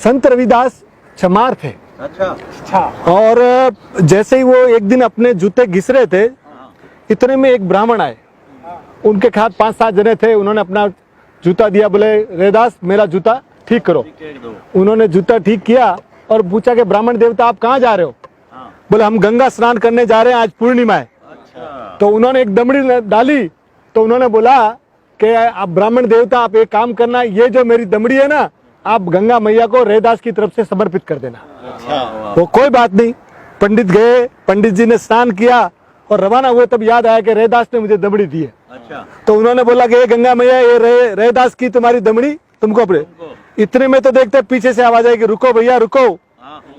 संत रविदास चमार थे। अच्छा। और जैसे ही वो एक दिन अपने जूते घिस रहे थे, इतने में एक ब्राह्मण आए, उनके साथ 5-7 जने थे। उन्होंने अपना जूता दिया, बोले रविदास मेरा जूता ठीक करो। उन्होंने जूता ठीक किया और पूछा कि ब्राह्मण देवता आप कहाँ जा रहे हो? बोले हम गंगा स्नान करने जा रहे हैं, आज पूर्णिमा है। तो उन्होंने एक दमड़ी डाली, तो उन्होंने बोला कि आप ब्राह्मण देवता आप एक काम करना, ये जो मेरी दमड़ी है ना, आप गंगा मैया को रविदास की तरफ से समर्पित कर देना। तो कोई बात नहीं, पंडित गए, पंडित जी ने स्नान किया और रवाना हुए। तब याद आया कि रविदास ने मुझे दमड़ी दी है। तो उन्होंने बोला कि ये गंगा मैया, ये रविदास की तुम्हारी दमड़ी तुमको अपने। इतने में तो देखते पीछे से आवाज आई कि रुको भैया रुको।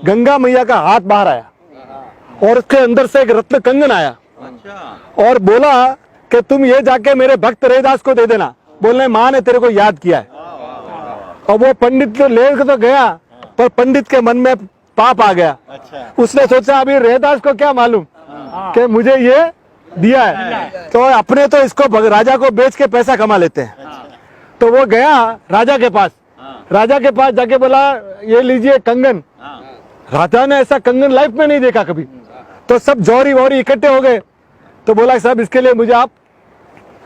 गंगा मैया का हाथ बाहर आया और उसके अंदर से एक रत्न कंगन आया और बोला कि तुम ये जाके मेरे भक्त रविदास को दे देना। बोलने माँ ने तेरे को याद किया है। और वो पंडित को लेकर तो गया, पर पंडित के मन में पाप आ गया। उसने सोचा अभी रविदास को क्या मालूम कि मुझे ये दिया है, तो अपने तो इसको राजा को बेच के पैसा कमा लेते हैं। तो वो गया राजा के पास। राजा के पास जाके बोला ये लीजिए कंगन। राजा ने ऐसा कंगन लाइफ में नहीं देखा कभी। तो सब जौहरी वौहरी इकट्ठे हो गए। तो बोला साहब इसके लिए मुझे आप।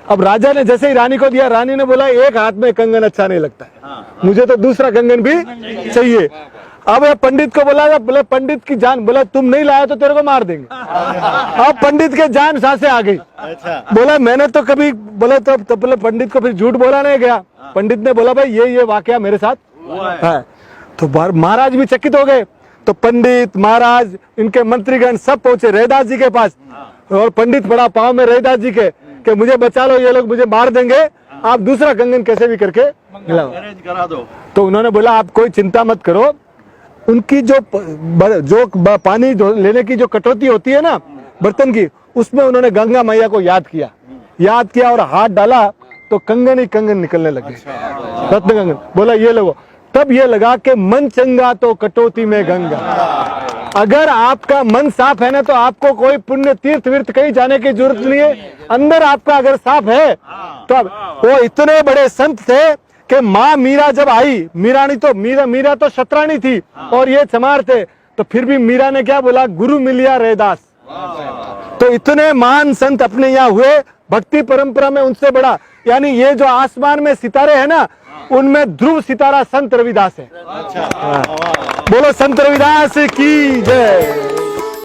अब राजा ने जैसे ही रानी को दिया, रानी ने बोला एक हाथ में कंगन अच्छा नहीं लगता है, मुझे तो दूसरा कंगन भी चाहिए। अब पंडित को बोला, बोले पंडित की जान, बोला तुम नहीं लाया तो तेरे को मार देंगे। अब पंडित के जान सांसें आ गई। बोला मैंने तो कभी, बोले तो बोले पंडित को फिर झूठ बोला नहीं गया। पंडित ने बोला भाई ये वाकया मेरे साथ है। तो महाराज भी चकित हो गए। तो पंडित महाराज इनके मंत्रीगण सब पहुंचे रविदास जी के पास और पंडित पड़ा पाँव में रविदास जी के कि मुझे बचा लो, ये लोग मुझे मार देंगे, आप दूसरा कंगन कैसे भी करके करा दो। तो उन्होंने बोला आप कोई चिंता मत करो। उनकी जो पानी लेने की जो कटौती होती है ना बर्तन की, उसमें उन्होंने गंगा मैया को याद किया और हाथ डाला तो कंगन ही कंगन निकलने लगे, रत्न कंगन। बोला ये लोगो। तब ये लगा कि मन चंगा तो कटौती में गंगा। अगर आपका मन साफ है ना, तो आपको कोई पुण्य तीर्थ विर्थ कहीं जाने की जरूरत नहीं है। अंदर आपका अगर साफ है तो वो इतने बड़े संत थे कि माँ मीरा जब आई, मीरा तो शतरानी थी और ये चमार थे, तो फिर भी मीरा ने क्या बोला, गुरु मिलिया रविदास। तो इतने महान संत अपने यहाँ हुए। भक्ति परंपरा में उनसे बड़ा, यानी ये जो आसमान में सितारे हैं ना, उनमें ध्रुव सितारा संत रविदास है। बोलो संत रविदास की जय।